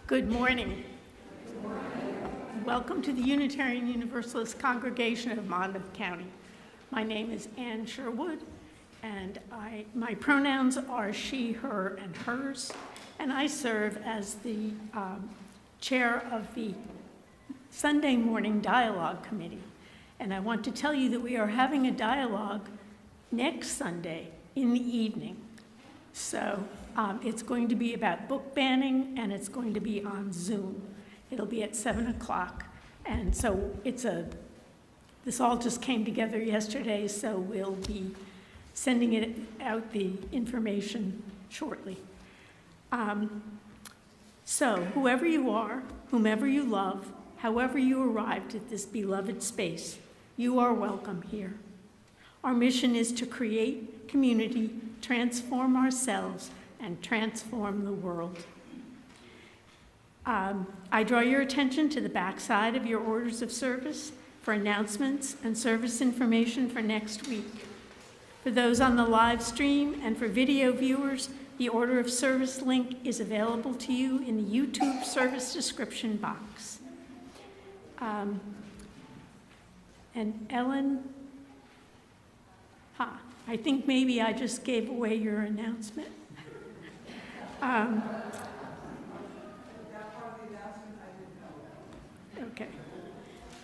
Good morning. Welcome to the Unitarian Universalist congregation of Monmouth County. My name is Ann Sherwood, and my pronouns are she, her, and hers, and I serve as the chair of the Sunday Morning Dialogue Committee. And I want to tell you that we are having a dialogue next Sunday in the evening. So it's going to be about book banning, and it's going to be on Zoom. It'll be at 7 o'clock. And so this all just came together yesterday, so we'll be sending it out, the information, shortly. So whoever you are, whomever you love, however you arrived at this beloved space, you are welcome here. Our mission is to create community, transform ourselves, and transform the world. I draw your attention to the backside of your orders of service for announcements and service information for next week. For those on the live stream and for video viewers, the order of service link is available to you in the YouTube service description box. And Ellen, I think maybe I just gave away your announcement. Okay,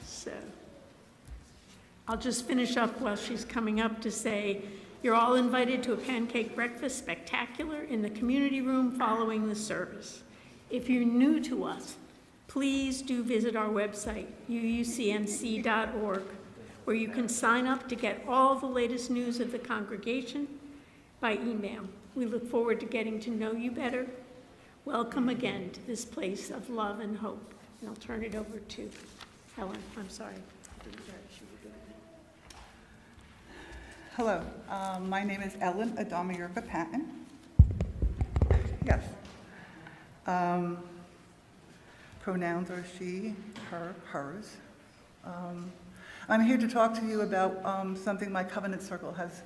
so I'll just finish up while she's coming up to say, you're all invited to a pancake breakfast spectacular in the community room following the service. If you're new to us, please do visit our website, UUCMC.org, where you can sign up to get all the latest news of the congregation by email. We look forward to getting to know you better. Welcome again to this place of love and hope. And I'll turn it over to Helen. I'm sorry. Hello, my name is Ellen Adama Patton. Yes. Pronouns are she, her, hers. I'm here to talk to you about something my Covenant Circle has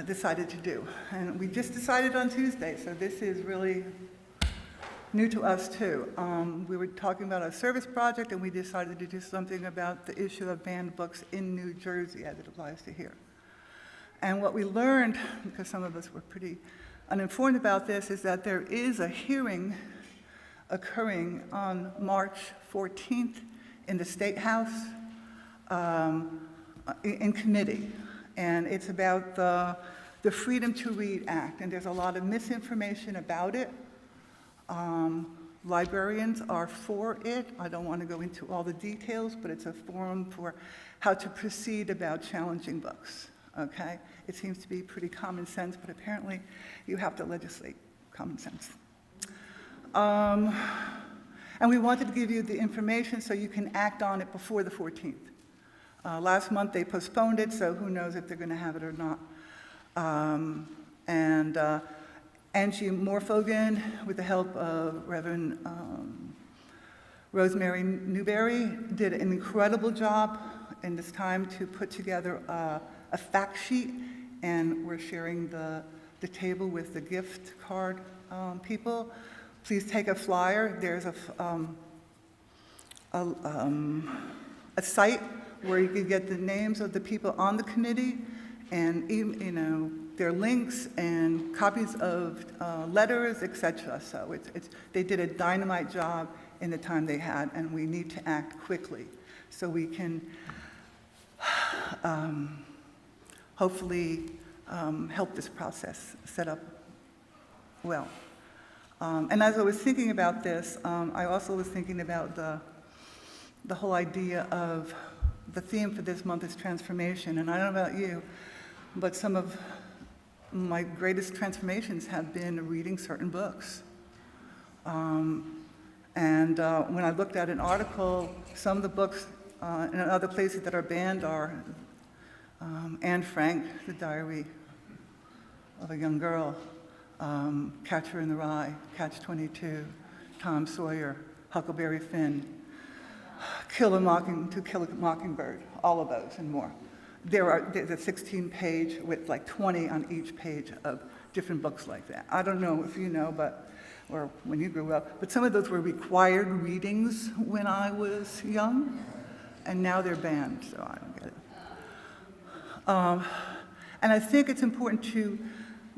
decided to do. And we just decided on Tuesday, so this is really new to us too. We were talking about a service project, and we decided to do something about the issue of banned books in New Jersey as it applies to here. And what we learned, because some of us were pretty uninformed about this, is that there is a hearing occurring on March 14th in the State House in committee. And it's about the Freedom to Read Act, and there's a lot of misinformation about it. Librarians are for it. I don't want to go into all the details, but it's a forum for how to proceed about challenging books, okay? It seems to be pretty common sense, but apparently you have to legislate common sense. And we wanted to give you the information so you can act on it before the 14th. Last month they postponed it, so who knows if they're going to have it or not. Angie Morfogen, with the help of Reverend Rosemary Newberry, did an incredible job in this time to put together a fact sheet, and we're sharing the table with the gift card people. Please take a flyer. There's a site where you can get the names of the people on the committee, and their links and copies of letters, etc. So they did a dynamite job in the time they had, and we need to act quickly so we can hopefully help this process set up well. And as I was thinking about this, I also was thinking about the whole idea of the theme for this month is transformation. And I don't know about you, but some of my greatest transformations have been reading certain books. When I looked at an article, some of the books in other places that are banned are Anne Frank, The Diary of a Young Girl, Catcher in the Rye, Catch-22, Tom Sawyer, Huckleberry Finn, To Kill a Mockingbird, all of those and more. There's a 16-page with like 20 on each page of different books like that. I don't know if you know, or when you grew up, but some of those were required readings when I was young, and now they're banned, so I don't get it. And I think it's important to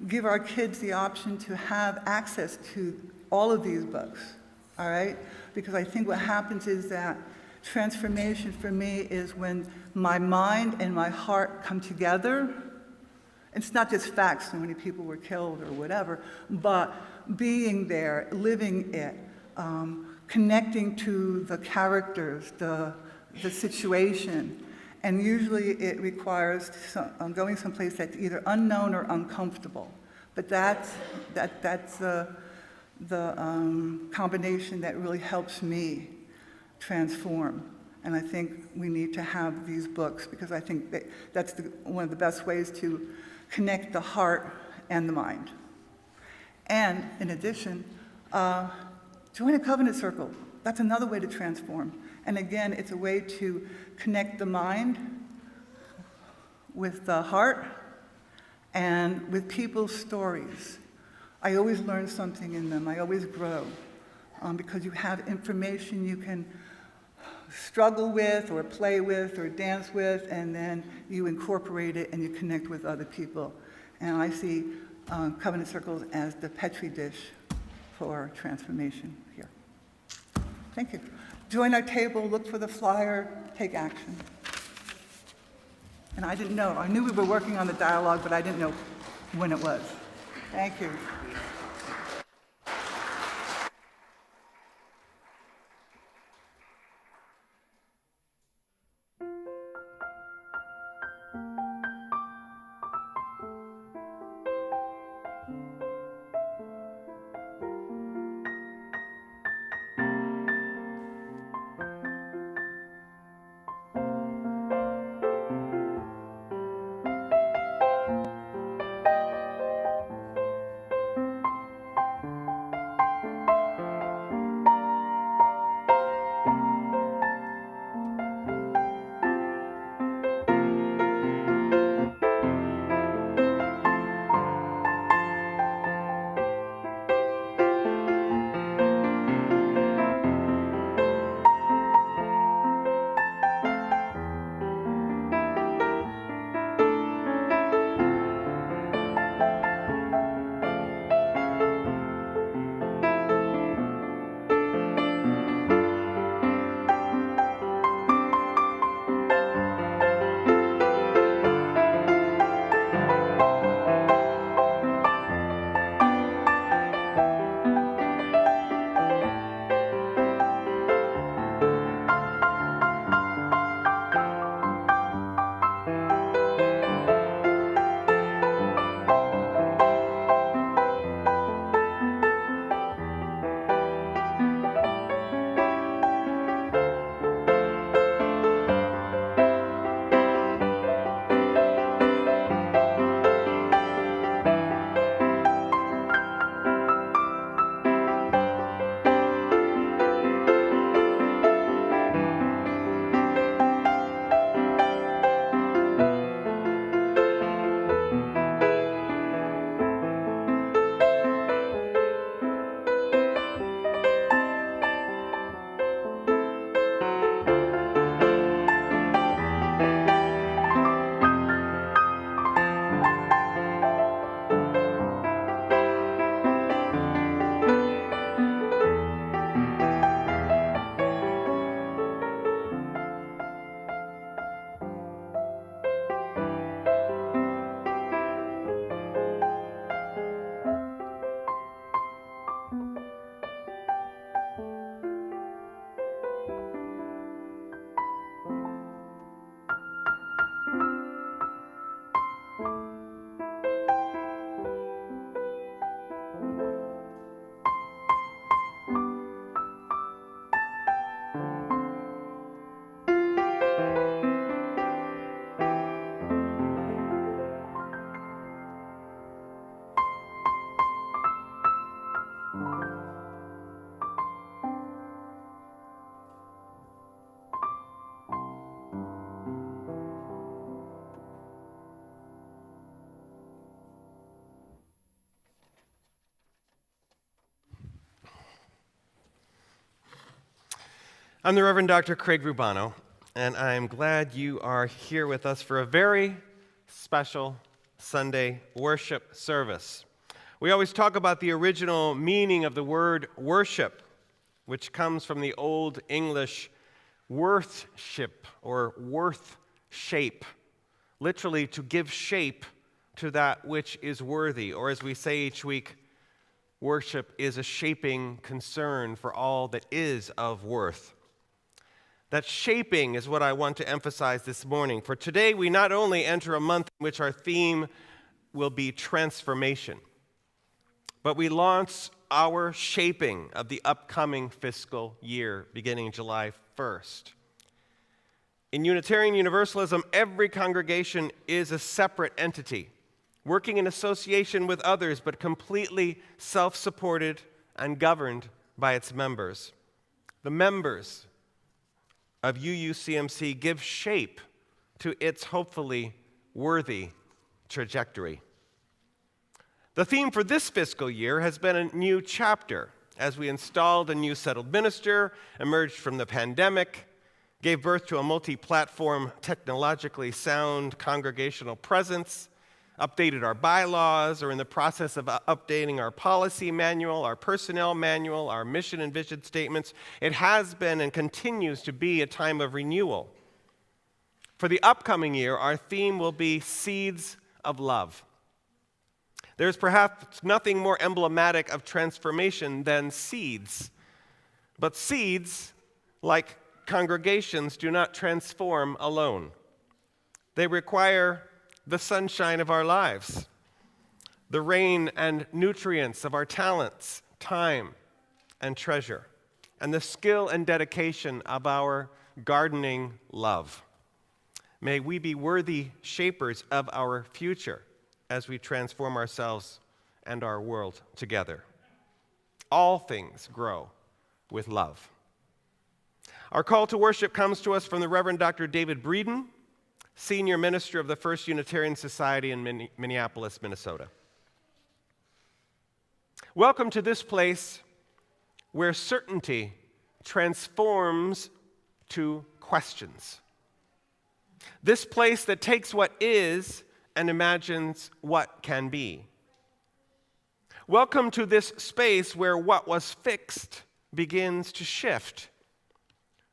give our kids the option to have access to all of these books, all right? Because I think what happens is that transformation for me is when my mind and my heart come together. It's not just facts, so many people were killed or whatever, but being there, living it, connecting to the characters, the situation. And usually it requires going someplace that's either unknown or uncomfortable. But that's the combination that really helps me transform. And I think we need to have these books because I think that's one of the best ways to connect the heart and the mind. And in addition, join a covenant circle. That's another way to transform. And again, it's a way to connect the mind with the heart and with people's stories. I always learn something in them. I always grow because you have information you can struggle with or play with or dance with, and then you incorporate it and you connect with other people. And I see covenant circles as the Petri dish for transformation here. Thank you. Join our table, look for the flyer, take action. And I didn't know. I knew we were working on the dialogue, but I didn't know when it was. Thank you. I'm the Reverend Dr. Craig Rubano, and I'm glad you are here with us for a very special Sunday worship service. We always talk about the original meaning of the word worship, which comes from the Old English worthship or worth shape, literally to give shape to that which is worthy, or as we say each week, worship is a shaping concern for all that is of worth. That shaping is what I want to emphasize this morning. For today, we not only enter a month in which our theme will be transformation, but we launch our shaping of the upcoming fiscal year beginning July 1st. In Unitarian Universalism, every congregation is a separate entity, working in association with others, but completely self-supported and governed by its members. The members of UUCMC give shape to its hopefully worthy trajectory. The theme for this fiscal year has been a new chapter as we installed a new settled minister, emerged from the pandemic, gave birth to a multi-platform, technologically sound congregational presence, updated our bylaws, are in the process of updating our policy manual, our personnel manual, our mission and vision statements. It has been and continues to be a time of renewal. For the upcoming year, our theme will be Seeds of Love. There's perhaps nothing more emblematic of transformation than seeds. But seeds, like congregations, do not transform alone. They require the sunshine of our lives, the rain and nutrients of our talents, time and treasure, and the skill and dedication of our gardening love. May we be worthy shapers of our future as we transform ourselves and our world together. All things grow with love. Our call to worship comes to us from the Reverend Dr. David Breeden, Senior Minister of the First Unitarian Society in Minneapolis, Minnesota. Welcome to this place where certainty transforms to questions. This place that takes what is and imagines what can be. Welcome to this space where what was fixed begins to shift,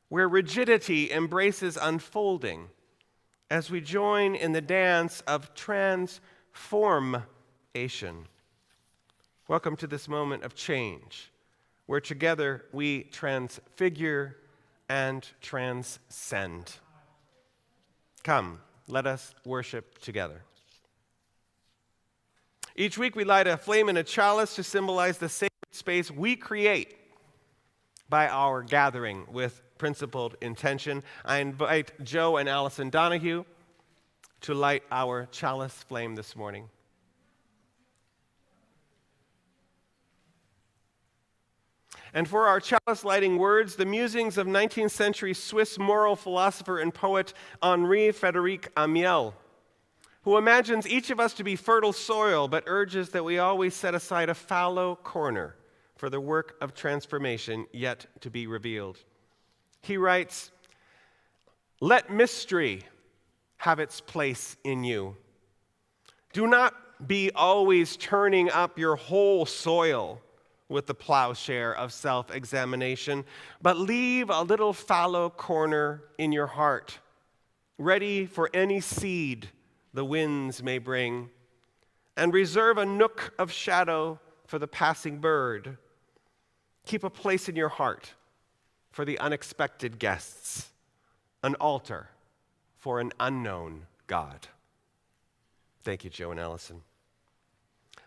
where rigidity embraces unfolding, as we join in the dance of transformation. Welcome to this moment of change, where together we transfigure and transcend. Come, let us worship together. Each week we light a flame in a chalice to symbolize the sacred space we create by our gathering with principled intention. I invite Joe and Allison Donahue to light our chalice flame this morning. And for our chalice lighting words, the musings of 19th century Swiss moral philosopher and poet Henri Frédéric Amiel, who imagines each of us to be fertile soil, but urges that we always set aside a fallow corner for the work of transformation yet to be revealed. He writes, "Let mystery have its place in you. Do not be always turning up your whole soil with the plowshare of self-examination, but leave a little fallow corner in your heart, ready for any seed the winds may bring, and reserve a nook of shadow for the passing bird. Keep a place in your heart for the unexpected guests, an altar for an unknown God." Thank you, Joe and Allison.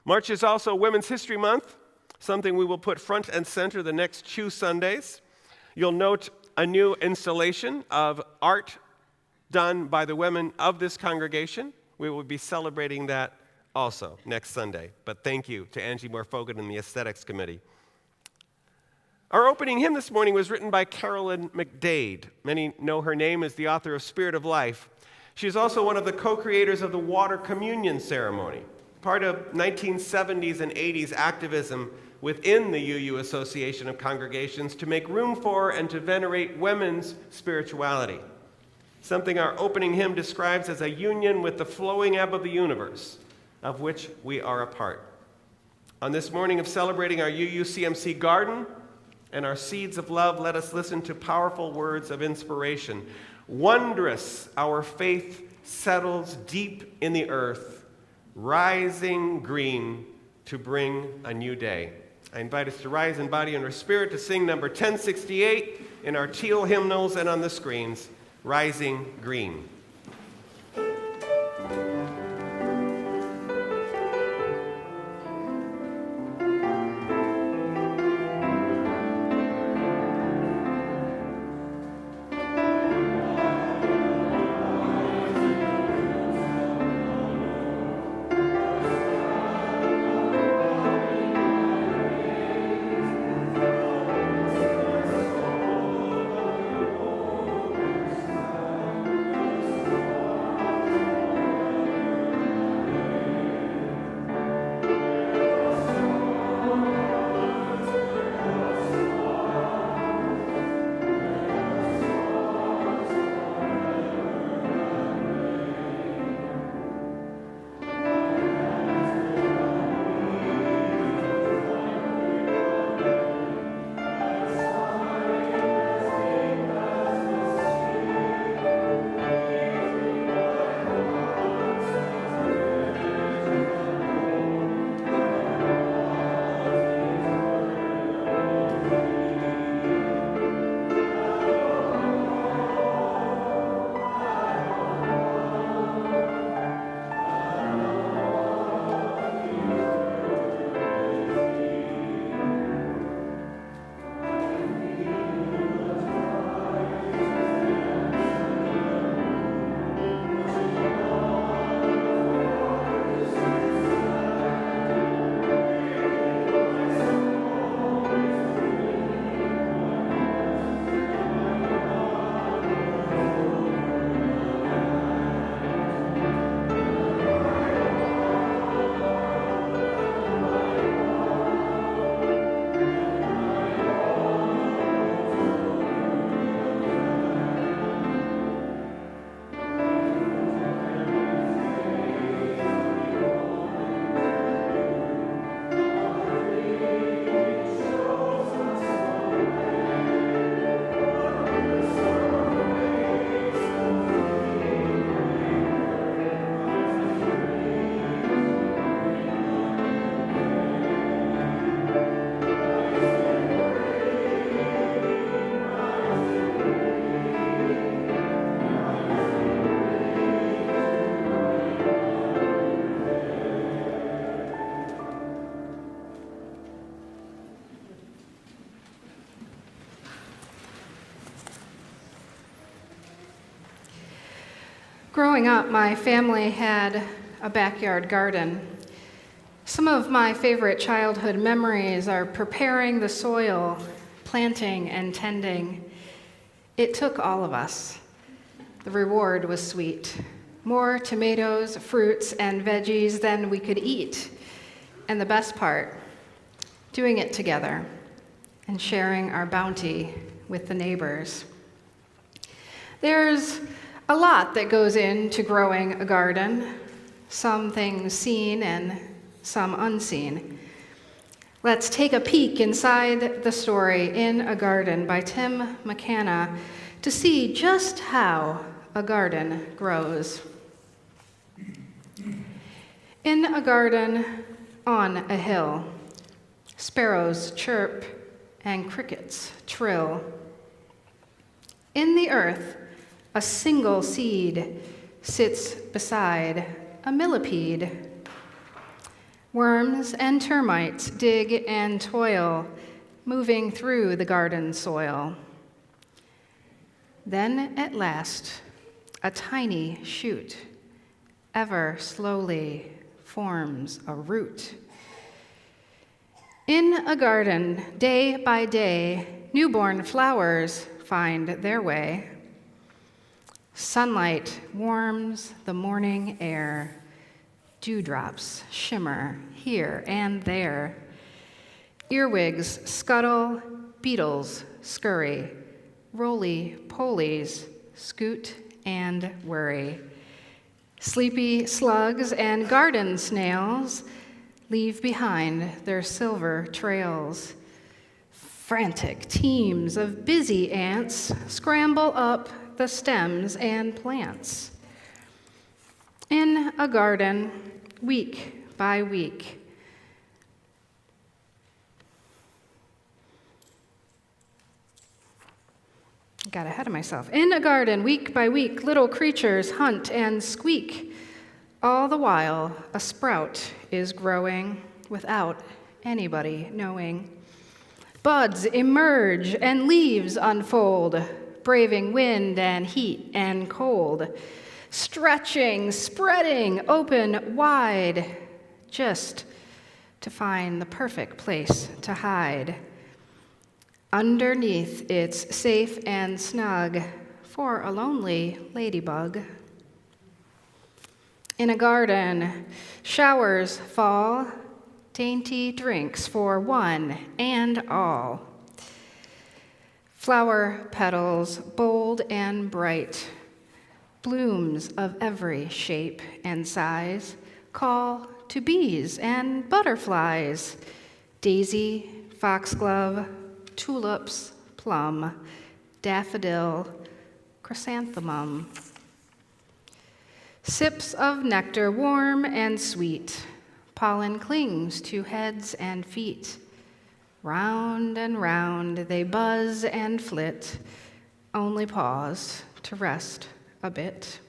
March is also Women's History Month, something we will put front and center the next 2 Sundays. You'll note a new installation of art done by the women of this congregation. We will be celebrating that also next Sunday. But thank you to Angie Morfogan and the Aesthetics Committee. Our opening hymn this morning was written by Carolyn McDade. Many know her name as the author of Spirit of Life. She is also one of the co-creators of the Water Communion Ceremony. part of 1970s and 80s activism within the UU Association of Congregations to make room for and to venerate women's spirituality, something our opening hymn describes as a union with the flowing ebb of the universe, of which we are a part. On this morning of celebrating our UUCMC garden and our seeds of love, let us listen to powerful words of inspiration. Wondrous our faith settles deep in the earth, rising green to bring a new day. I invite us to rise in body and spirit to sing number 1068 in our teal hymnals and on the screens, Rising Green. Growing up, my family had a backyard garden. Some of my favorite childhood memories are preparing the soil, planting and tending. It took all of us. The reward was sweet. More tomatoes, fruits, and veggies than we could eat. And the best part, doing it together and sharing our bounty with the neighbors. There's a lot that goes into growing a garden, some things seen and some unseen. Let's take a peek inside the story In a Garden by Tim McCanna to see just how a garden grows. In a garden on a hill, sparrows chirp and crickets trill. In the earth, a single seed sits beside a millipede. Worms and termites dig and toil, moving through the garden soil. Then at last, a tiny shoot, ever slowly, forms a root. In a garden, day by day, newborn flowers find their way. Sunlight warms the morning air. Dewdrops shimmer here and there. Earwigs scuttle, beetles scurry. Roly-polies scoot and worry. Sleepy slugs and garden snails leave behind their silver trails. Frantic teams of busy ants scramble up the stems and plants. In a garden, week by week, got ahead of myself. In a garden, week by week, little creatures hunt and squeak. All the while, a sprout is growing without anybody knowing. Buds emerge and leaves unfold, braving wind and heat and cold. Stretching, spreading, open wide, just to find the perfect place to hide. Underneath, it's safe and snug for a lonely ladybug. In a garden, showers fall, dainty drinks for one and all. Flower petals bold and bright, blooms of every shape and size call to bees and butterflies. Daisy, foxglove, tulips, plum, daffodil, chrysanthemum. Sips of nectar warm and sweet, pollen clings to heads and feet. Round and round they buzz and flit, only pause to rest a bit.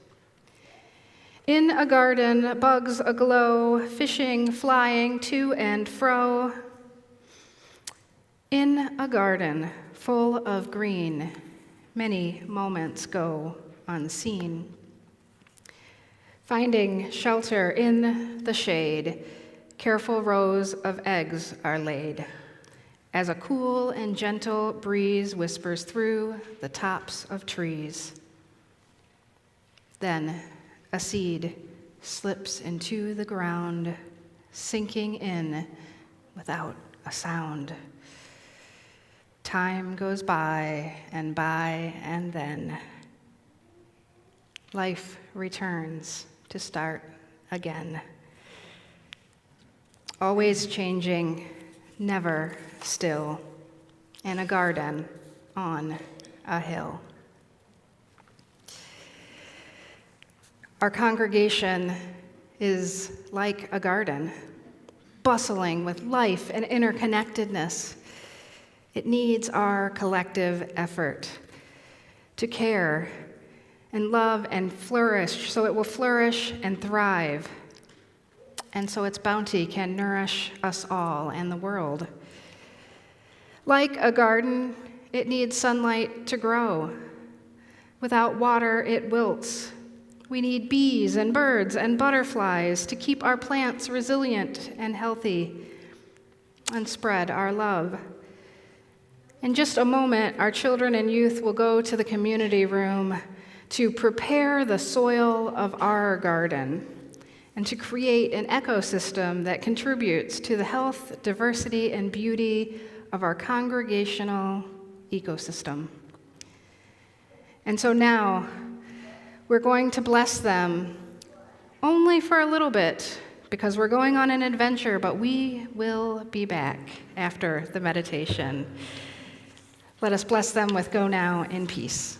In a garden, bugs aglow, fishing, flying to and fro. In a garden full of green, many moments go unseen. Finding shelter in the shade, careful rows of eggs are laid, as a cool and gentle breeze whispers through the tops of trees. Then a seed slips into the ground, sinking in without a sound. Time goes by, and then life returns to start again. Always changing, never still, in a garden on a hill. Our congregation is like a garden, bustling with life and interconnectedness. It needs our collective effort to care and love and flourish so it will flourish and thrive, and so its bounty can nourish us all and the world. Like a garden, it needs sunlight to grow. Without water, it wilts. We need bees and birds and butterflies to keep our plants resilient and healthy and spread our love. In just a moment, our children and youth will go to the community room to prepare the soil of our garden and to create an ecosystem that contributes to the health, diversity, and beauty of our congregational ecosystem. And so now, we're going to bless them only for a little bit because we're going on an adventure, but we will be back after the meditation. Let us bless them with "Go now in peace."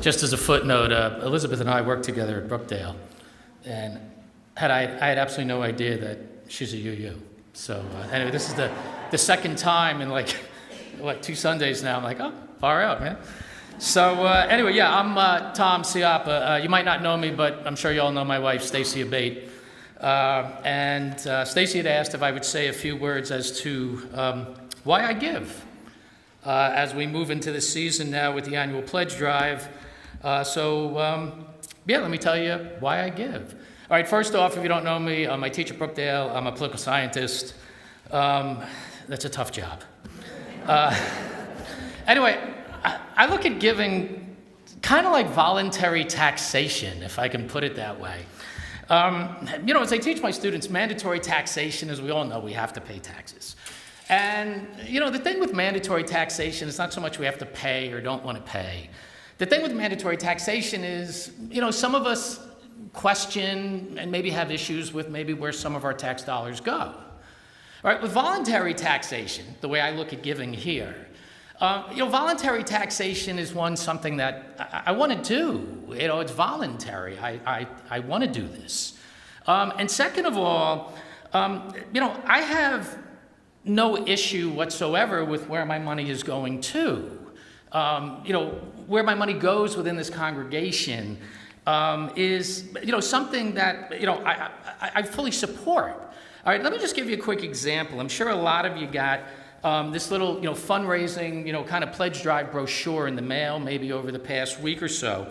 Just as a footnote, Elizabeth and I worked together at Brookdale, and I had absolutely no idea that she's a UU. So anyway, this is the second time in like, 2 Sundays now. I'm like, oh, far out, man. So anyway, yeah, I'm Tom Ciappa. You might not know me, but I'm sure you all know my wife, Stacy Abate. And Stacy had asked if I would say a few words as to why I give as we move into the season now with the annual pledge drive. Yeah, let me tell you why I give. All right, first off, if you don't know me, I teach at Brookdale. I'm a political scientist. That's a tough job. Anyway, I look at giving kind of like voluntary taxation, if I can put it that way. As I teach my students, mandatory taxation, as we all know, we have to pay taxes. And, the thing with mandatory taxation is not so much we have to pay or don't want to pay. The thing with mandatory taxation is, some of us question and maybe have issues with maybe where some of our tax dollars go. All right, with voluntary taxation, the way I look at giving here, voluntary taxation is something that I want to do. It's voluntary. I want to do this. And second of all, I have no issue whatsoever with where my money is going to. Where my money goes within this congregation is, something that, I fully support. All right, let me just give you a quick example. I'm sure a lot of you got this little, fundraising, kind of pledge drive brochure in the mail, maybe over the past week or so.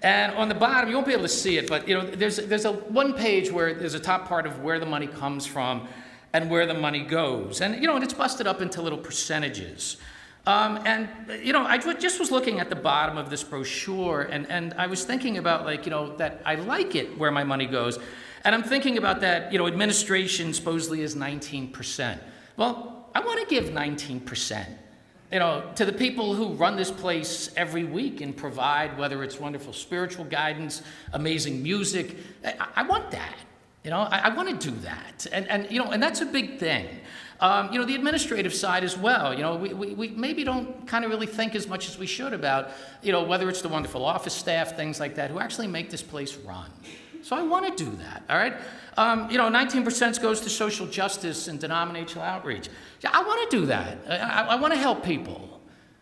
And on the bottom, you won't be able to see it, but, there's a one page where there's a top part of where the money comes from and where the money goes. And, and it's busted up into little percentages. I just was looking at the bottom of this brochure, and I was thinking about, that I like it where my money goes. And I'm thinking about that, administration supposedly is 19%. Well, I want to give 19%, to the people who run this place every week and provide, whether it's wonderful spiritual guidance, amazing music. I want that. I want to do that. And that's a big thing. The administrative side as well. We maybe don't kind of really think as much as we should about, whether it's the wonderful office staff, things like that, who actually make this place run. So I want to do that, all right? 19% goes to social justice and denominational outreach. Yeah, I want to do that. I want to help people,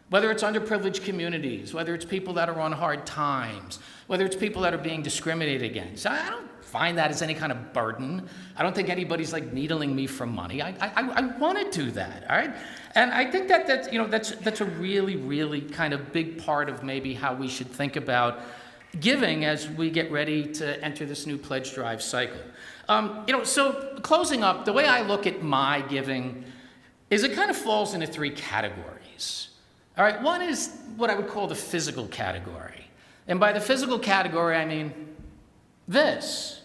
whether it's underprivileged communities, whether it's people that are on hard times, whether it's people that are being discriminated against. I don't find that as any kind of burden. I don't think anybody's needling me for money. I want to do that, all right? And I think that's a really, really kind of big part of maybe how we should think about giving as we get ready to enter this new pledge drive cycle. So closing up, the way I look at my giving is it kind of falls into 3 categories. All right, one is what I would call the physical category. And by the physical category, I mean this.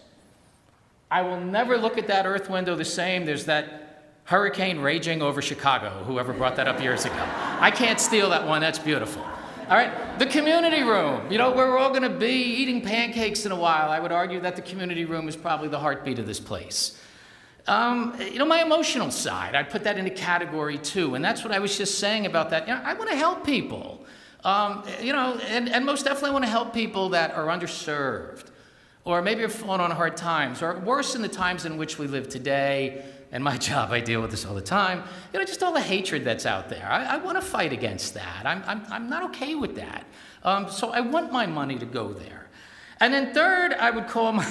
I will never look at that earth window the same. There's that hurricane raging over Chicago, whoever brought that up years ago. I can't steal that one, that's beautiful. All right, the community room, where we're all going to be eating pancakes in a while. I would argue that the community room is probably the heartbeat of this place. My emotional side, I'd put that in a category 2, and that's what I was just saying about that. I want to help people, and most definitely I want to help people that are underserved, or maybe are falling on hard times, or worse in the times in which we live today. And my job, I deal with this all the time. Just all the hatred that's out there. I want to fight against that. I'm not okay with that. So I want my money to go there. And then third, I would call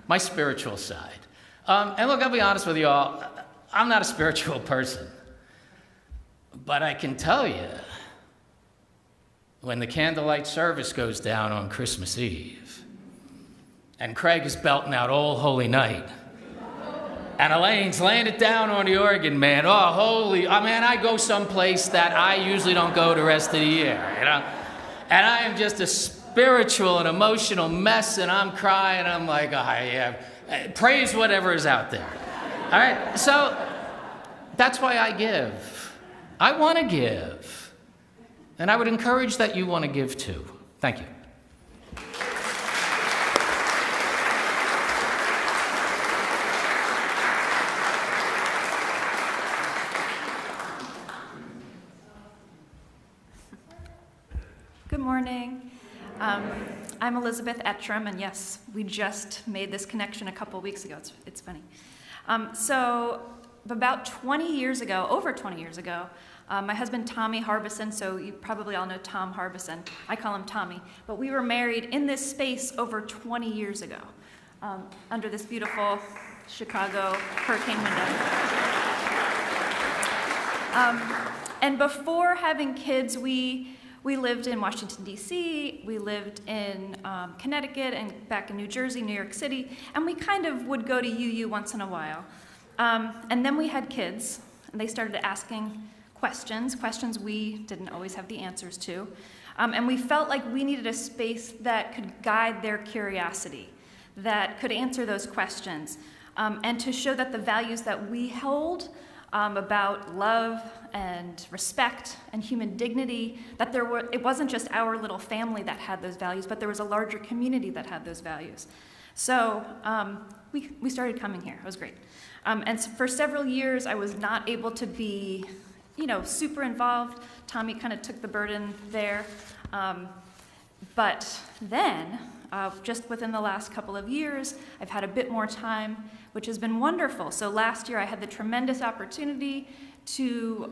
my spiritual side. And look, I'll be honest with you all. I'm not a spiritual person. But I can tell you, when the candlelight service goes down on Christmas Eve, and Craig is belting out All Holy Night, and Elaine's laying it down on the organ, man. Oh, holy. I go someplace that I usually don't go the rest of the year, And I am just a spiritual and emotional mess, and I'm crying. I'm like, praise whatever is out there. All right, so that's why I give. I want to give. And I would encourage that you want to give too. Thank you. Good morning. I'm Elizabeth Ettram, and yes, we just made this connection a couple weeks ago. It's funny. So about 20 years ago, over 20 years ago, my husband Tommy Harbison, so you probably all know Tom Harbison, I call him Tommy, but we were married in this space over 20 years ago, under this beautiful Chicago hurricane window. And before having kids, we lived in Washington, D.C., we lived in Connecticut, and back in New Jersey, New York City, and we kind of would go to UU once in a while. And then we had kids, and they started asking questions we didn't always have the answers to. And we felt like we needed a space that could guide their curiosity, that could answer those questions, and to show that the values that we hold about love and respect and human dignity, that it wasn't just our little family that had those values, but there was a larger community that had those values. So we started coming here. It was great. And so for several years, I was not able to be, super involved. Tommy kind of took the burden there. But then, just within the last couple of years, I've had a bit more time, which has been wonderful. So last year, I had the tremendous opportunity to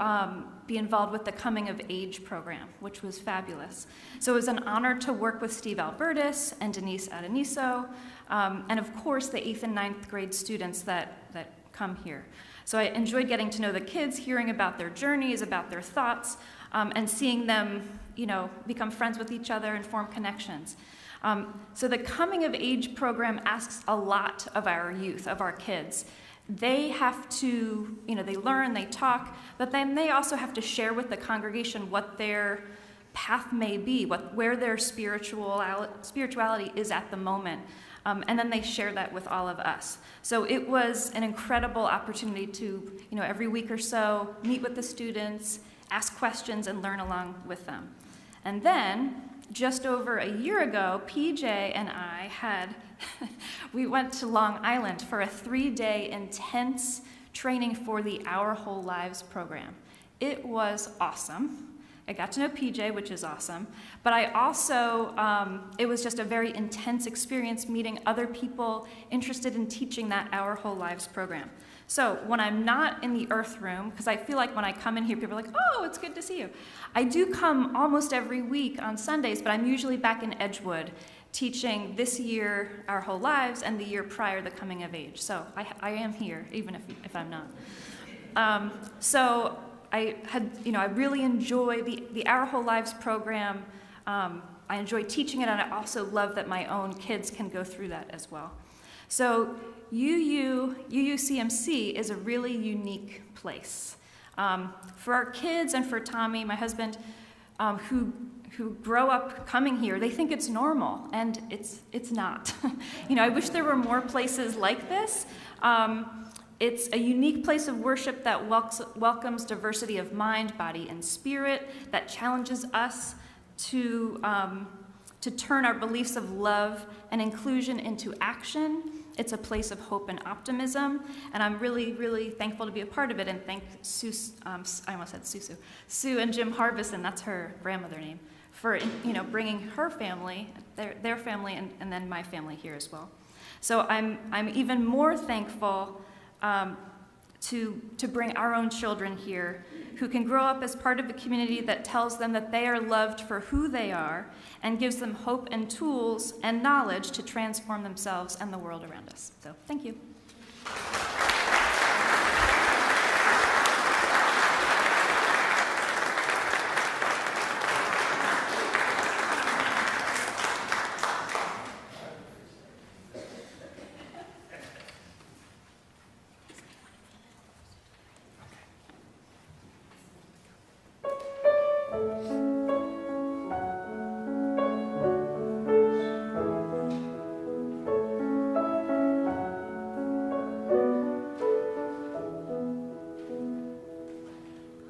be involved with the Coming of Age program, which was fabulous. So it was an honor to work with Steve Albertus and Denise Adoniso, and of course the 8th and 9th grade students that come here. So I enjoyed getting to know the kids, hearing about their journeys, about their thoughts, and seeing them, become friends with each other and form connections. So the Coming of Age program asks a lot of our youth, of our kids. They have to, they learn, they talk, but then they also have to share with the congregation what their path may be, where their spirituality is at the moment. And then they share that with all of us. So it was an incredible opportunity to, every week or so, meet with the students, ask questions, and learn along with them. And then, just over a year ago, PJ and I we went to Long Island for a 3-day intense training for the Our Whole Lives program. It was awesome. I got to know PJ, which is awesome, but I also, it was just a very intense experience meeting other people interested in teaching that Our Whole Lives program. So when I'm not in the Earth Room, because I feel like when I come in here, people are like, oh, it's good to see you. I do come almost every week on Sundays, but I'm usually back in Edgewood teaching this year Our Whole Lives and the year prior the Coming of Age. So I am here, even if I'm not. So I really enjoy the Our Whole Lives program. I enjoy teaching it, and I also love that my own kids can go through that as well. So UUCMC is a really unique place. For our kids and for Tommy, my husband, who grow up coming here, they think it's normal, and it's not. I wish there were more places like this. It's a unique place of worship that welcomes diversity of mind, body, and spirit, that challenges us to turn our beliefs of love and inclusion into action. It's a place of hope and optimism, and I'm really, really thankful to be a part of it, and thank Sue, I almost said Susu, Sue and Jim Harbison, that's her grandmother name, for bringing her family, their family, and then my family here as well. So I'm even more thankful to bring our own children here who can grow up as part of a community that tells them that they are loved for who they are and gives them hope and tools and knowledge to transform themselves and the world around us. So thank you.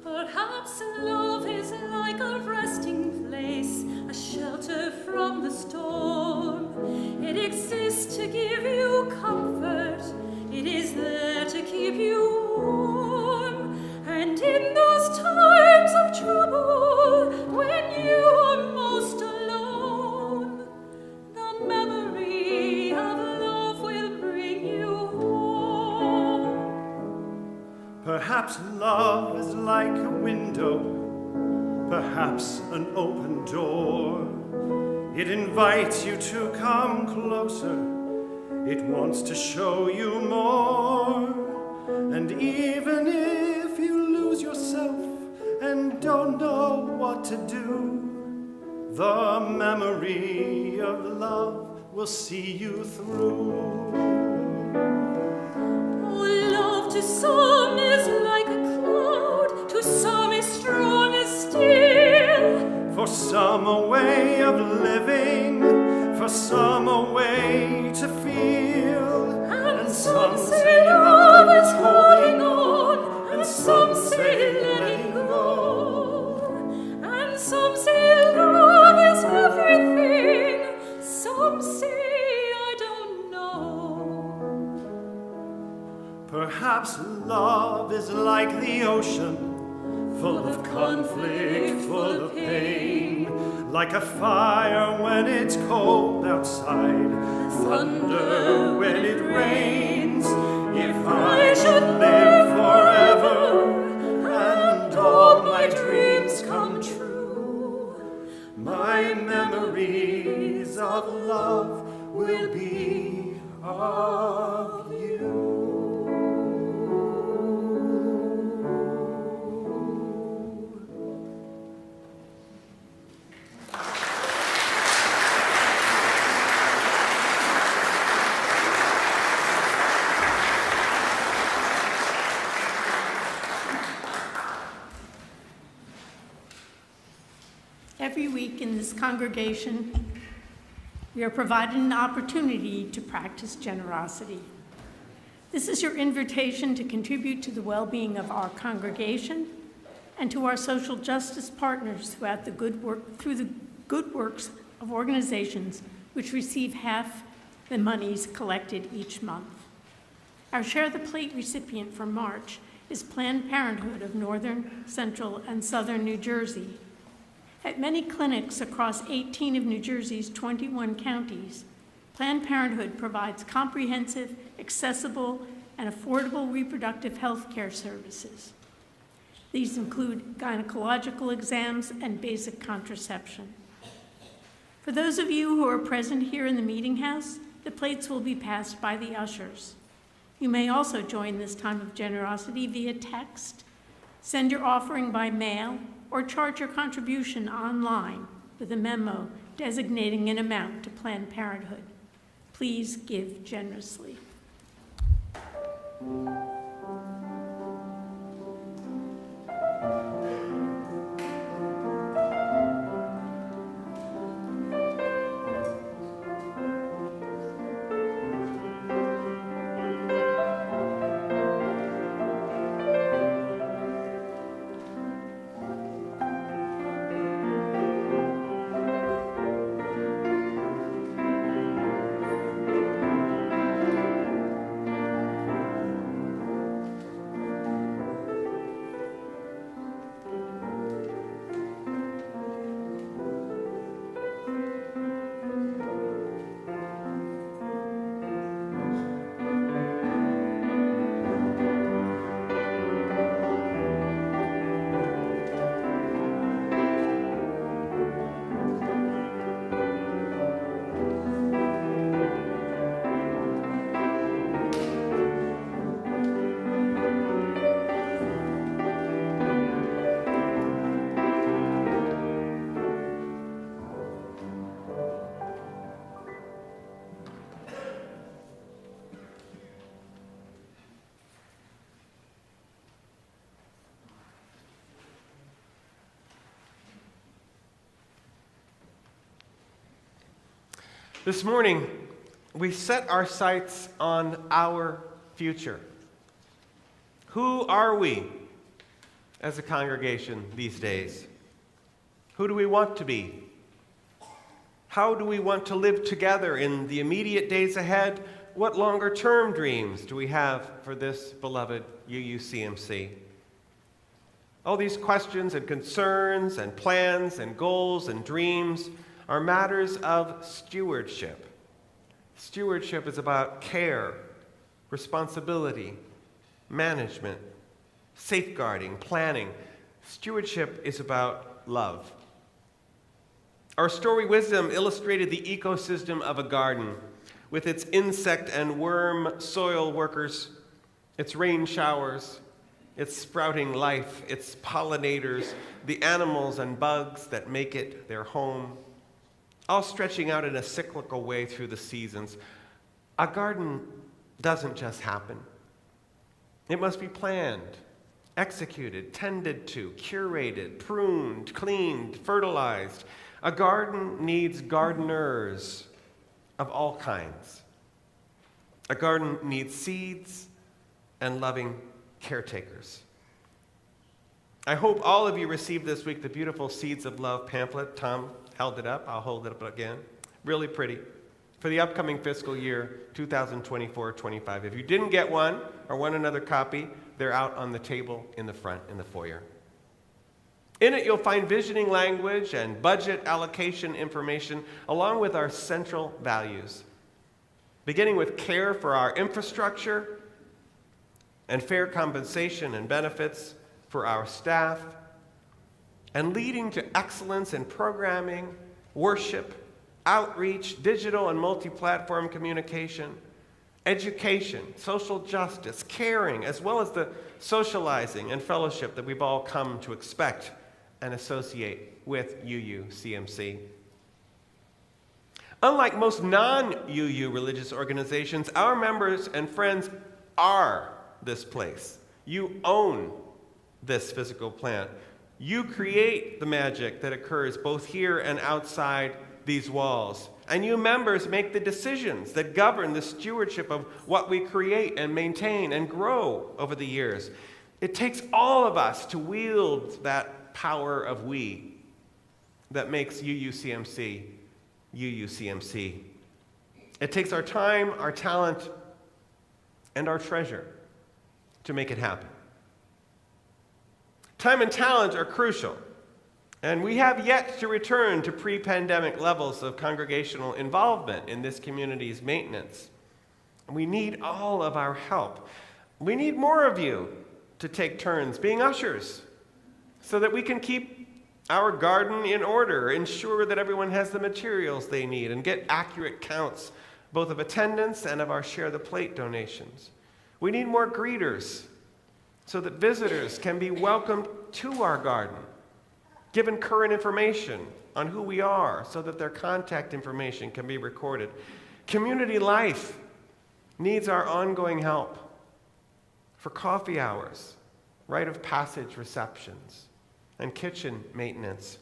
Perhaps love is like a resting place, a shelter from the storm. It exists to give you comfort, it is there to keep you warm. And in those times of trouble, when you are most alone, the memory of love will bring you home. Perhaps love is like a window, perhaps an open door. It invites you to come closer. It wants to show you more. And even if you lose yourself and don't know what to do, the memory of love will see you through. Oh, love to some is like a cloud, to some is strong as steel. For some a way of living, for some a way to feel. And some say love is holding on, and some say letting go. And some say love is everything, some say I don't know. Perhaps love is like the ocean, full of conflict, full of pain, like a fire when it's cold outside, thunder when it rains. If I should live forever and all my dreams come true, my memories of love will be of you. Every week in this congregation, we are provided an opportunity to practice generosity. This is your invitation to contribute to the well-being of our congregation and to our social justice partners throughout through the good works of organizations which receive half the monies collected each month. Our Share the Plate recipient for March is Planned Parenthood of Northern, Central, and Southern New Jersey. At many clinics across 18 of New Jersey's 21 counties, Planned Parenthood provides comprehensive, accessible, and affordable reproductive health care services. These include gynecological exams and basic contraception. For those of you who are present here in the meeting house, the plates will be passed by the ushers. You may also join this time of generosity via text, send your offering by mail, or charge your contribution online with a memo designating an amount to Planned Parenthood. Please give generously. This morning, we set our sights on our future. Who are we as a congregation these days? Who do we want to be? How do we want to live together in the immediate days ahead? What longer-term dreams do we have for this beloved UUCMC? All these questions and concerns and plans and goals and dreams are matters of stewardship. Stewardship is about care, responsibility, management, safeguarding, planning. Stewardship is about love. Our story Wisdom illustrated the ecosystem of a garden with its insect and worm soil workers, its rain showers, its sprouting life, its pollinators, the animals and bugs that make it their home, all stretching out in a cyclical way through the seasons. A garden doesn't just happen. It must be planned, executed, tended to, curated, pruned, cleaned, fertilized. A garden needs gardeners of all kinds. A garden needs seeds and loving caretakers. I hope all of you received this week the beautiful Seeds of Love pamphlet. Tom held it up. I'll hold it up again. Really pretty. For the upcoming fiscal year 2024-25. If you didn't get one or want another copy, they're out on the table in the front in the foyer. In it, you'll find visioning language and budget allocation information, along with our central values, beginning with care for our infrastructure and fair compensation and benefits for our staff, and leading to excellence in programming, worship, outreach, digital and multi-platform communication, education, social justice, caring, as well as the socializing and fellowship that we've all come to expect and associate with UUCMC. Unlike most non-UU religious organizations, our members and friends are this place. You own this physical plant. You create the magic that occurs both here and outside these walls. And you members make the decisions that govern the stewardship of what we create and maintain and grow over the years. It takes all of us to wield that power of we that makes UUCMC UUCMC. It takes our time, our talent, and our treasure to make it happen. Time and talent are crucial, and we have yet to return to pre-pandemic levels of congregational involvement in this community's maintenance. We need all of our help. We need more of you to take turns being ushers so that we can keep our garden in order, ensure that everyone has the materials they need, and get accurate counts both of attendance and of our Share the Plate donations. We need more greeters so that visitors can be welcomed to our garden, given current information on who we are so that their contact information can be recorded. Community life needs our ongoing help for coffee hours, rite of passage receptions, and kitchen maintenance.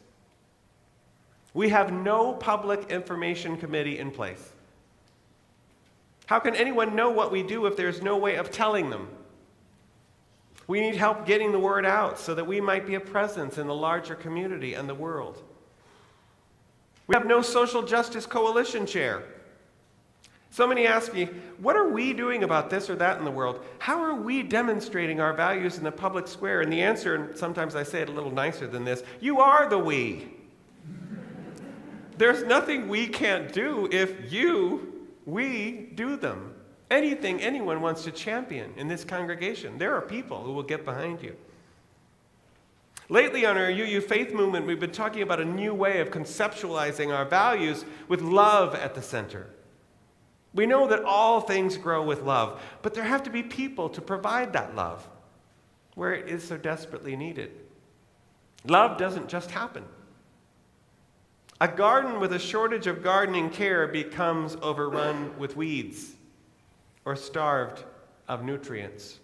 We have no public information committee in place. How can anyone know what we do if there's no way of telling them? We need help getting the word out so that we might be a presence in the larger community and the world. We have no social justice coalition chair. So many ask me, what are we doing about this or that in the world? How are we demonstrating our values in the public square? And the answer, and sometimes I say it a little nicer than this, you are the we. There's nothing we can't do if we do them. Anything anyone wants to champion in this congregation, there are people who will get behind you. Lately on our UU Faith Movement, we've been talking about a new way of conceptualizing our values with love at the center. We know that all things grow with love, but there have to be people to provide that love where it is so desperately needed. Love doesn't just happen. A garden with a shortage of gardening care becomes overrun with weeds or starved of nutrients.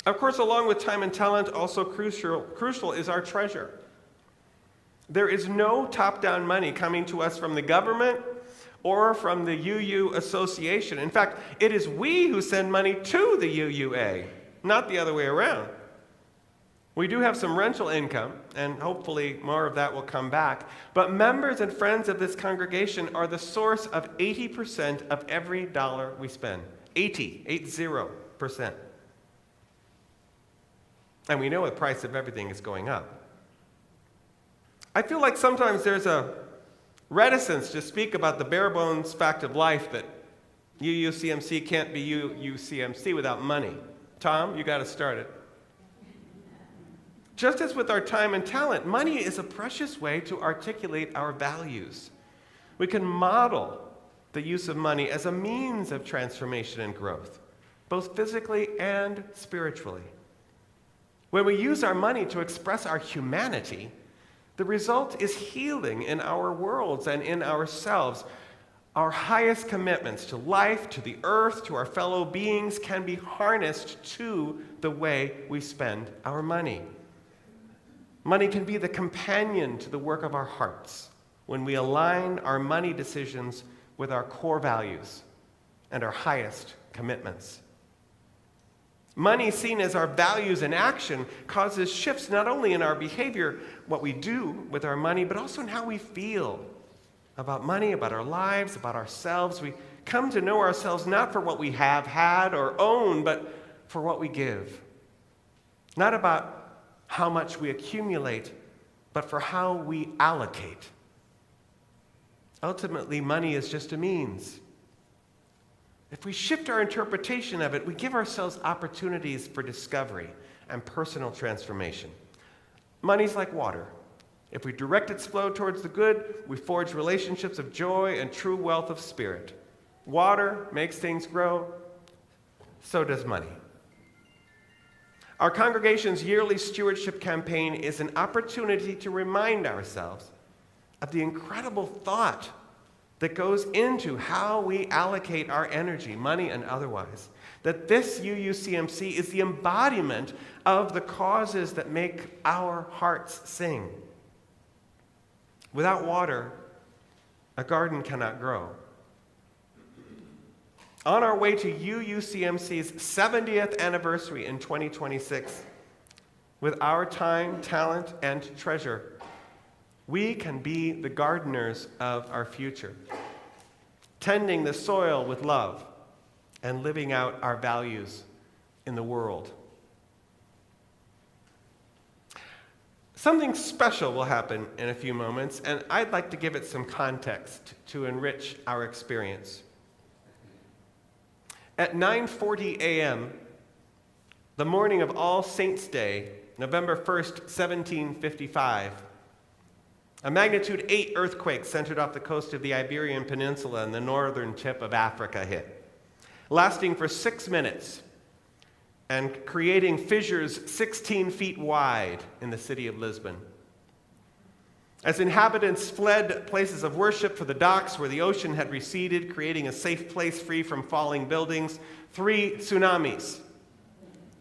Of course, along with time and talent, also crucial is our treasure. There is no top-down money coming to us from the government or from the UU Association. In fact, it is we who send money to the UUA, not the other way around. We do have some rental income, and hopefully more of that will come back, but members and friends of this congregation are the source of 80% of every dollar we spend. 80%. And we know the price of everything is going up. I feel like sometimes there's a reticence to speak about the bare bones fact of life that UUCMC can't be UUCMC without money. Tom, you got to start it. Just as with our time and talent, money is a precious way to articulate our values. We can model the use of money as a means of transformation and growth, both physically and spiritually. When we use our money to express our humanity, the result is healing in our worlds and in ourselves. Our highest commitments to life, to the earth, to our fellow beings can be harnessed to the way we spend our money. Money can be the companion to the work of our hearts when we align our money decisions with our core values and our highest commitments. Money, seen as our values in action, causes shifts not only in our behavior, what we do with our money, but also in how we feel about money, about our lives, about ourselves. We come to know ourselves not for what we have had or own, but for what we give. Not about how much we accumulate, but for how we allocate. Ultimately, money is just a means. If we shift our interpretation of it, we give ourselves opportunities for discovery and personal transformation. Money's like water. If we direct its flow towards the good, we forge relationships of joy and true wealth of spirit. Water makes things grow, so does money. Our congregation's yearly stewardship campaign is an opportunity to remind ourselves of the incredible thought that goes into how we allocate our energy, money and otherwise. That this UUCMC is the embodiment of the causes that make our hearts sing. Without water, a garden cannot grow. On our way to UUCMC's 70th anniversary in 2026, with our time, talent, and treasure, we can be the gardeners of our future, tending the soil with love and living out our values in the world. Something special will happen in a few moments, and I'd like to give it some context to enrich our experience. At 9:40 a.m., the morning of All Saints' Day, November 1st, 1755, a magnitude 8 earthquake centered off the coast of the Iberian Peninsula and the northern tip of Africa hit, lasting for 6 minutes and creating fissures 16 feet wide in the city of Lisbon. As inhabitants fled places of worship for the docks where the ocean had receded, creating a safe place free from falling buildings, 3 tsunamis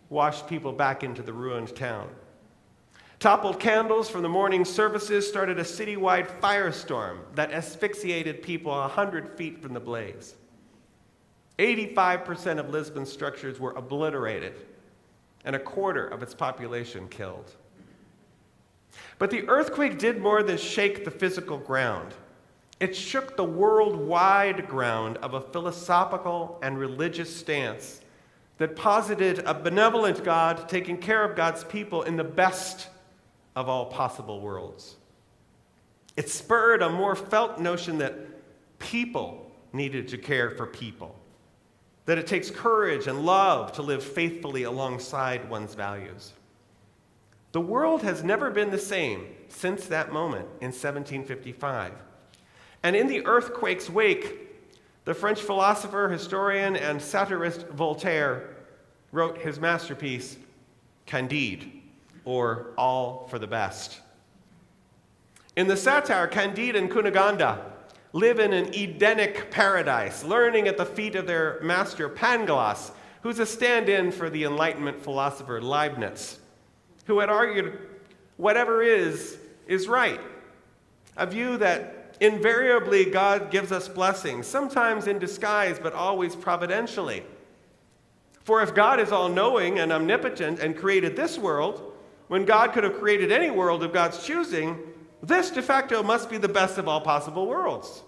washed people back into the ruined town. Toppled candles from the morning services started a citywide firestorm that asphyxiated people 100 feet from the blaze. 85% of Lisbon's structures were obliterated, and a quarter of its population killed. But the earthquake did more than shake the physical ground. It shook the worldwide ground of a philosophical and religious stance that posited a benevolent God taking care of God's people in the best of all possible worlds. It spurred a more felt notion that people needed to care for people, that it takes courage and love to live faithfully alongside one's values. The world has never been the same since that moment in 1755. And in the earthquake's wake, the French philosopher, historian, and satirist Voltaire wrote his masterpiece, Candide, or All for the Best. In the satire, Candide and Cunegonde live in an Edenic paradise, learning at the feet of their master Pangloss, who's a stand-in for the Enlightenment philosopher Leibniz, who had argued whatever is right. A view that invariably God gives us blessings, sometimes in disguise, but always providentially. For if God is all-knowing and omnipotent and created this world, when God could have created any world of God's choosing, this de facto must be the best of all possible worlds.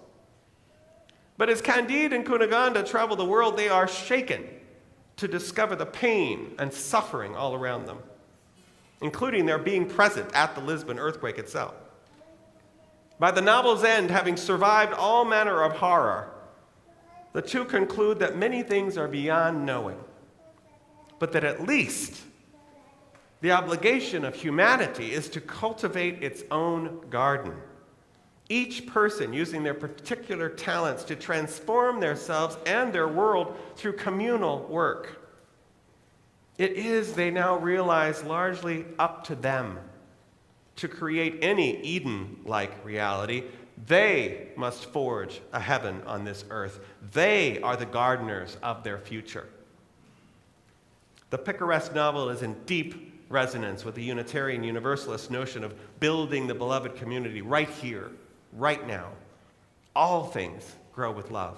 But as Candide and Cunegonde travel the world, they are shaken to discover the pain and suffering all around them, including their being present at the Lisbon earthquake itself. By the novel's end, having survived all manner of horror, the two conclude that many things are beyond knowing, but that at least the obligation of humanity is to cultivate its own garden. Each person using their particular talents to transform themselves and their world through communal work. It is, they now realize, largely up to them to create any Eden-like reality. They must forge a heaven on this earth. They are the gardeners of their future. The picaresque novel is in deep resonance with the Unitarian Universalist notion of building the beloved community right here, right now. All things grow with love.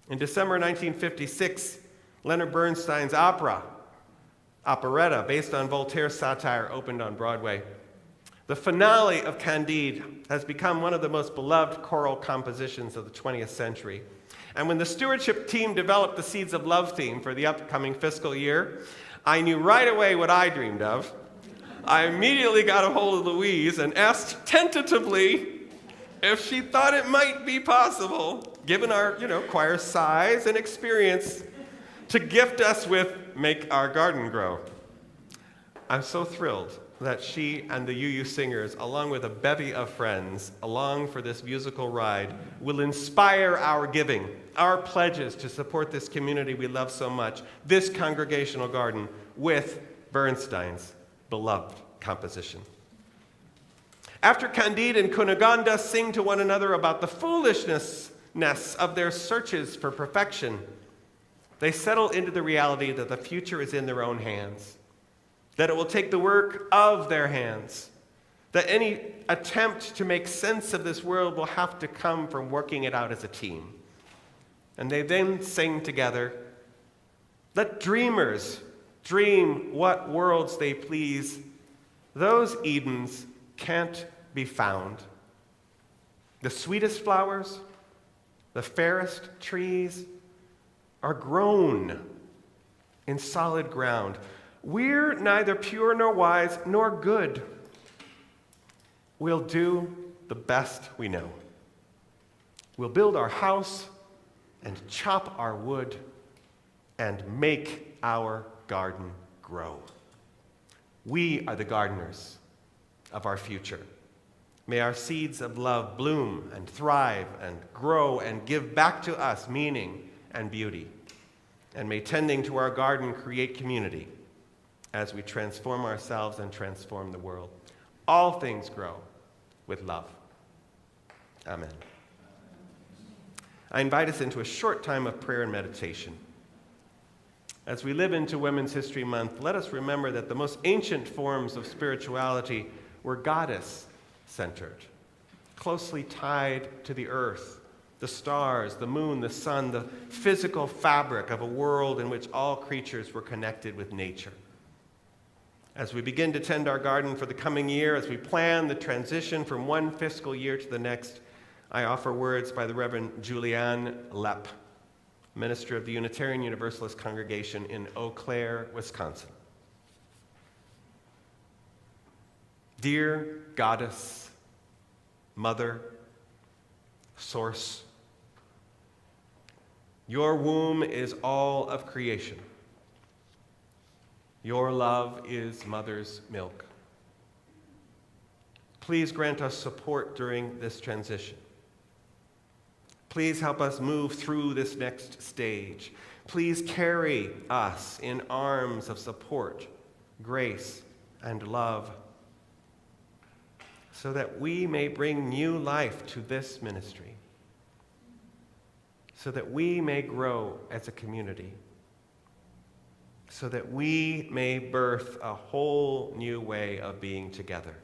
In December 1956, Leonard Bernstein's operetta, based on Voltaire's satire, opened on Broadway. The finale of Candide has become one of the most beloved choral compositions of the 20th century. And when the stewardship team developed the Seeds of Love theme for the upcoming fiscal year, I knew right away what I dreamed of. I immediately got a hold of Louise and asked tentatively if she thought it might be possible, given our, choir size and experience, to gift us with Make Our Garden Grow. I'm so thrilled that she and the UU singers, along with a bevy of friends, along for this musical ride, will inspire our giving, our pledges to support this community we love so much, this congregational garden, with Bernstein's beloved composition. After Candide and Cunegonde sing to one another about the foolishness of their searches for perfection, they settle into the reality that the future is in their own hands, that it will take the work of their hands, that any attempt to make sense of this world will have to come from working it out as a team. And they then sing together, "Let dreamers dream what worlds they please. Those Edens can't be found. The sweetest flowers, the fairest trees are grown in solid ground. We're neither pure nor wise nor good. We'll do the best we know. We'll build our house and chop our wood and make our garden grow. We are the gardeners of our future. May our seeds of love bloom and thrive and grow and give back to us meaning and beauty. And may tending to our garden create community as we transform ourselves and transform the world. All things grow with love. Amen. I invite us into a short time of prayer and meditation. As we live into Women's History Month, let us remember that the most ancient forms of spirituality were goddess-centered, closely tied to the earth, the stars, the moon, the sun, the physical fabric of a world in which all creatures were connected with nature. As we begin to tend our garden for the coming year, as we plan the transition from one fiscal year to the next, I offer words by the Reverend Julianne Lepp, minister of the Unitarian Universalist congregation in Eau Claire, Wisconsin. Dear Goddess, Mother, Source, your womb is all of creation. Your love is mother's milk. Please grant us support during this transition. Please help us move through this next stage. Please carry us in arms of support, grace, and love, so that we may bring new life to this ministry, so that we may grow as a community, so that we may birth a whole new way of being together.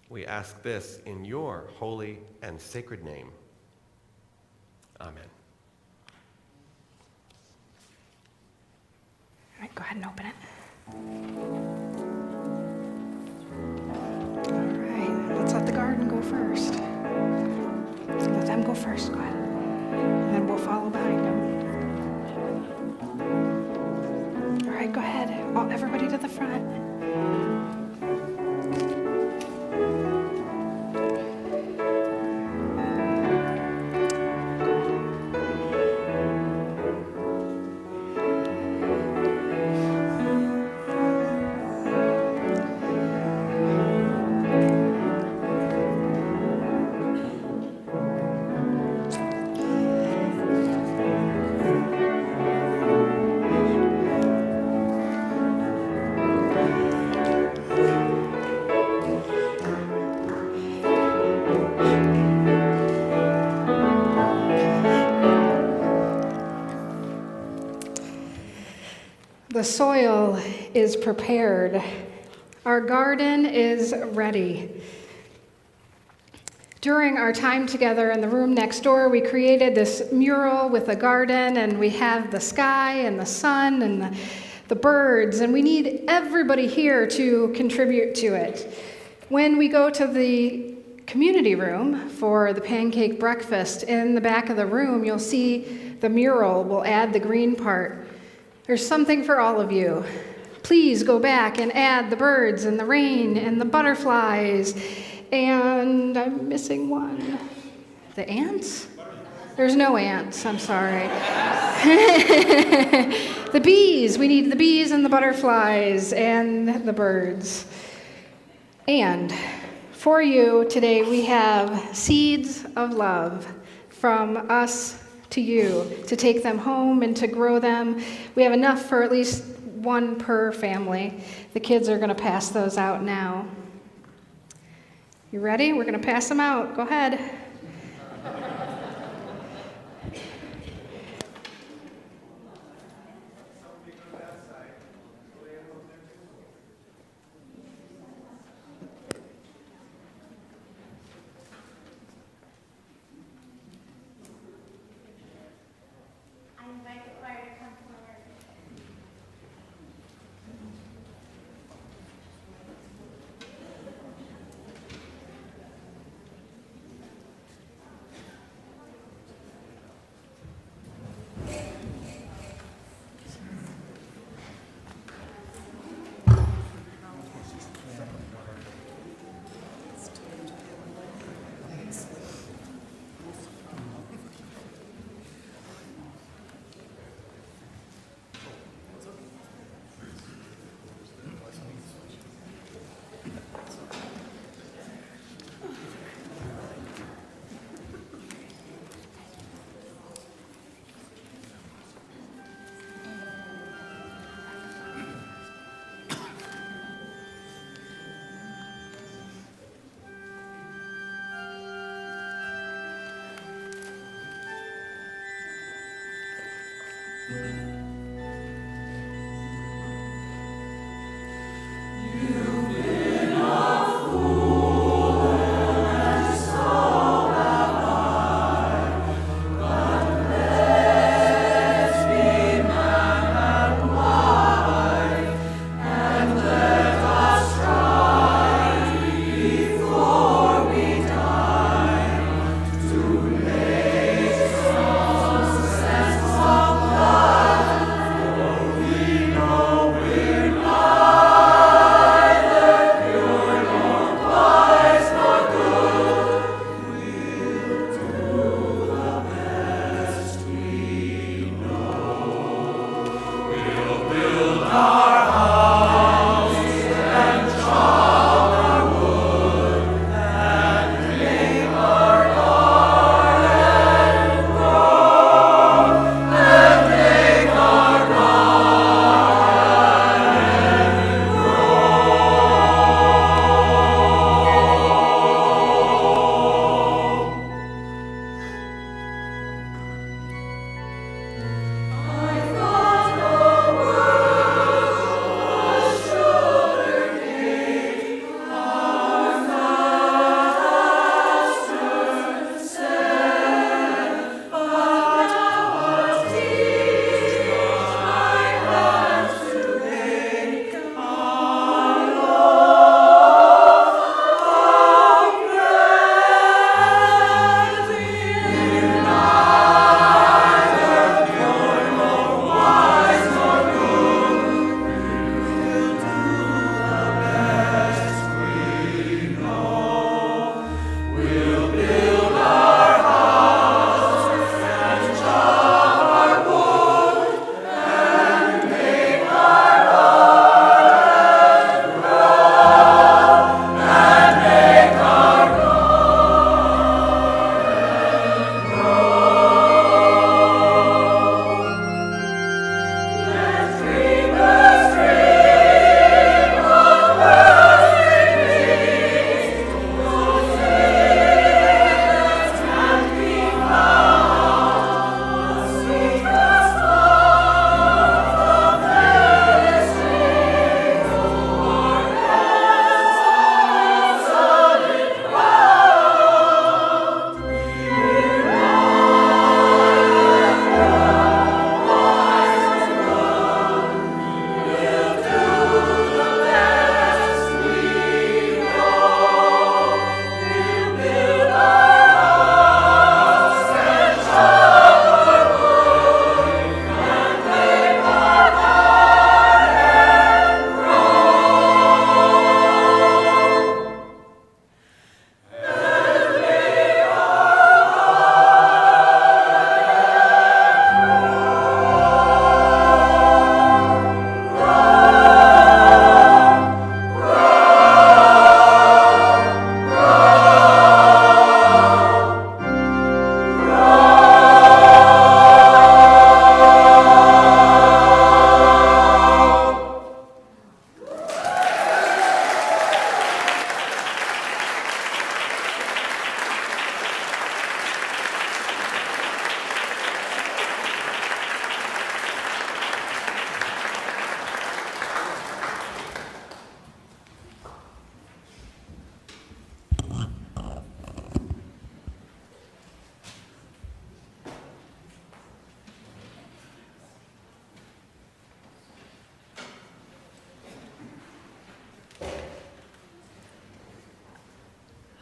We ask this in your holy and sacred name. Amen. All right, go ahead and open it. All right, let's let the garden go first. Let them go first, go ahead. And then we'll follow behind them. All right, go ahead. Everybody to the front. The soil is prepared. Our garden is ready. During our time together in the room next door, we created this mural with a garden, and we have the sky and the sun and the birds, and we need everybody here to contribute to it. When we go to the community room for the pancake breakfast, in the back of the room, you'll see the mural. We'll add the green part. There's something for all of you. Please go back and add the birds and the rain and the butterflies, and I'm missing one. The ants? There's no ants, I'm sorry. The bees, we need the bees and the butterflies and the birds. And for you today, we have seeds of love from us to you, to take them home and to grow them. We have enough for at least one per family. The kids are going to pass those out now. You ready? We're going to pass them out. Go ahead. Love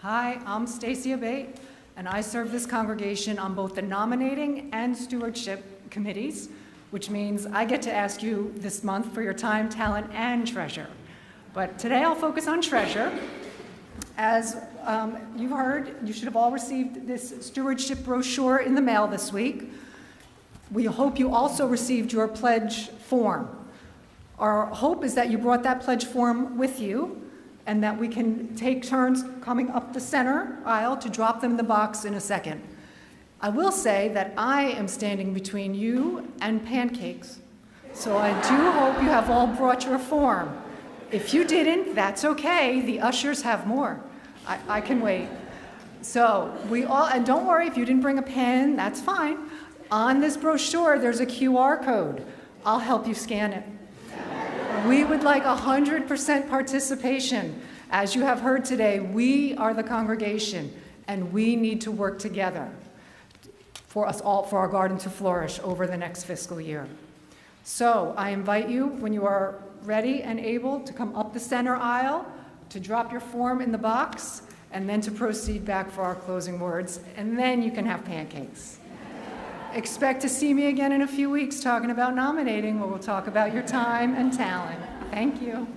Hi, I'm Stacy Abate, and I serve this congregation on both the nominating and stewardship committees, which means I get to ask you this month for your time, talent, and treasure. But today I'll focus on treasure. As you heard, you should have all received this stewardship brochure in the mail this week. We hope you also received your pledge form. Our hope is that you brought that pledge form with you and that we can take turns coming up the center aisle to drop them in the box in a second. I will say that I am standing between you and pancakes, so I do hope you have all brought your form. If you didn't, that's okay. The ushers have more. I can wait. So and don't worry if you didn't bring a pen, that's fine. On this brochure, there's a QR code. I'll help you scan it. We would like 100% participation. As you have heard today, we are the congregation, and we need to work together for us all, for our garden to flourish over the next fiscal year. So I invite you, when you are ready and able, to come up the center aisle, to drop your form in the box, and then to proceed back for our closing words, and then you can have pancakes. Expect to see me again in a few weeks talking about nominating, where we'll talk about your time and talent. Thank you.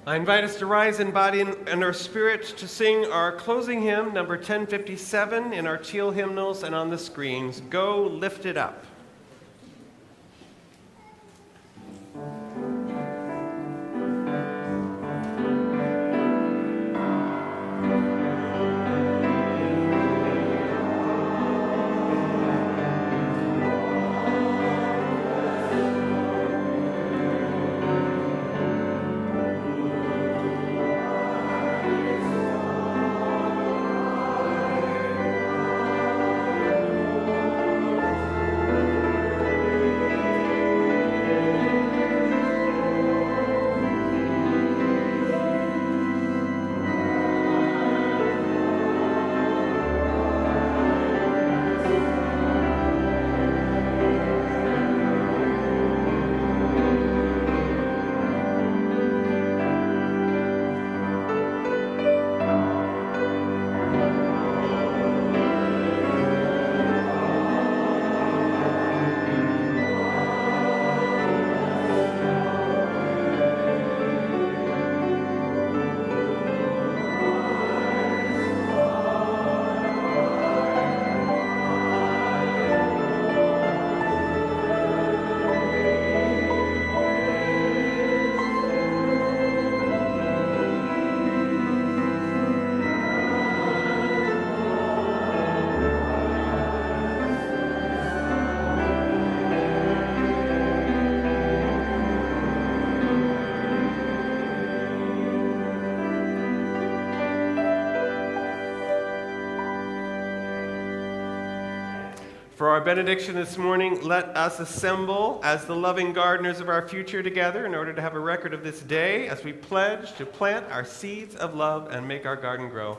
I invite us to rise in body and our spirit to sing our closing hymn, number 1057, in our teal hymnals and on the screens, Go Lift It Up. For our benediction this morning, let us assemble as the loving gardeners of our future together in order to have a record of this day as we pledge to plant our seeds of love and make our garden grow.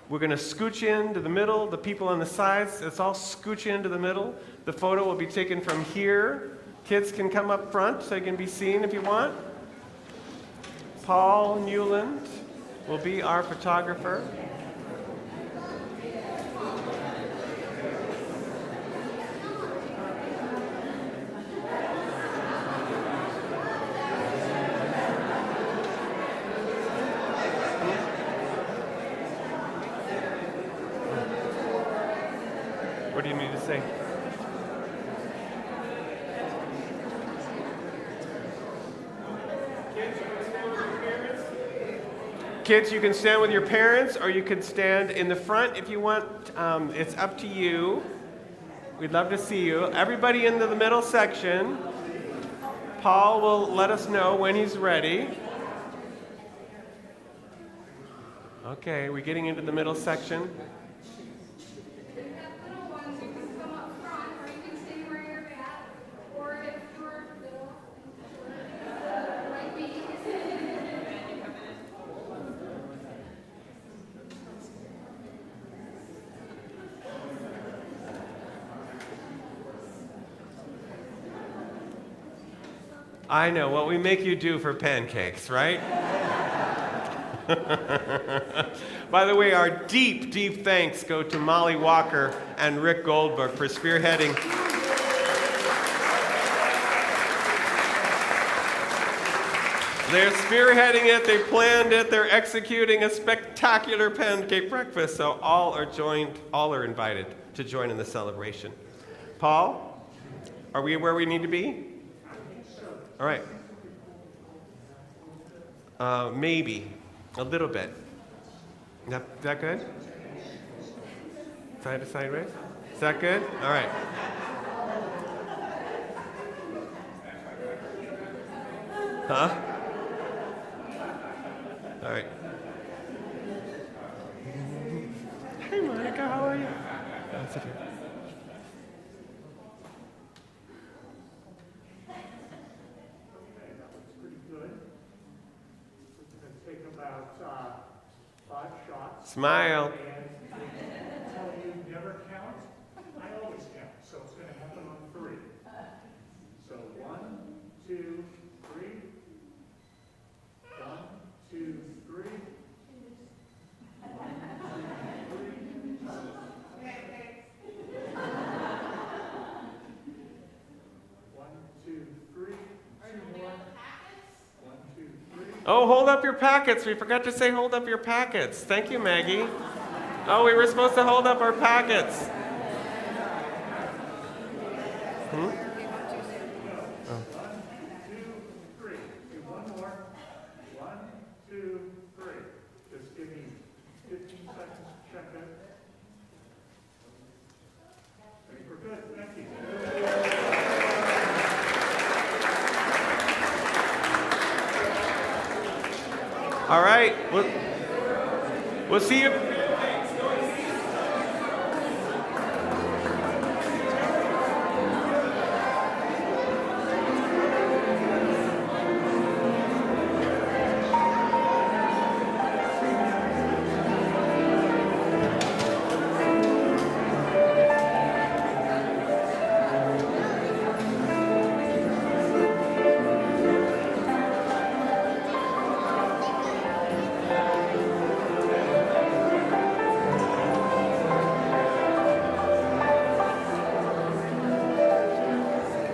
We're going to scooch into the middle. The people on the sides, let's all scooch into the middle. The photo will be taken from here. Kids can come up front so you can be seen if you want. Paul Newland will be our photographer. What do you need to say? Kids, you can stand with your parents, or you can stand in the front if you want. It's up to you. We'd love to see you. Everybody into the middle section. Paul will let us know when he's ready. Okay, we're getting into the middle section. I know what we make you do for pancakes, right? By the way, our deep, deep thanks go to Molly Walker and Rick Goldberg for spearheading. They're spearheading it, they planned it, they're executing a spectacular pancake breakfast, so all are invited to join in the celebration. Paul, are we where we need to be? All right. Maybe a little bit. That good? Side to side raise? Is that good? All right. Huh? All right. Hey, Monica, how are you? That's okay. Smile. Until you never count, I always count. So it's going to happen on 3. So 1, 2, 3. 1, 2, 3. 1, 2, 3. 2 more. 1, 2, 3. Oh, hold up your packets. We forgot to say hold up your packets. Thank you, Maggie. Oh, we were supposed to hold up our packets. Hmm? Oh. 1, 2, 3. Do one more. 1, 2, 3. Just give me 15 seconds to check it. I think we're good. Thank you. All right. We'll see you.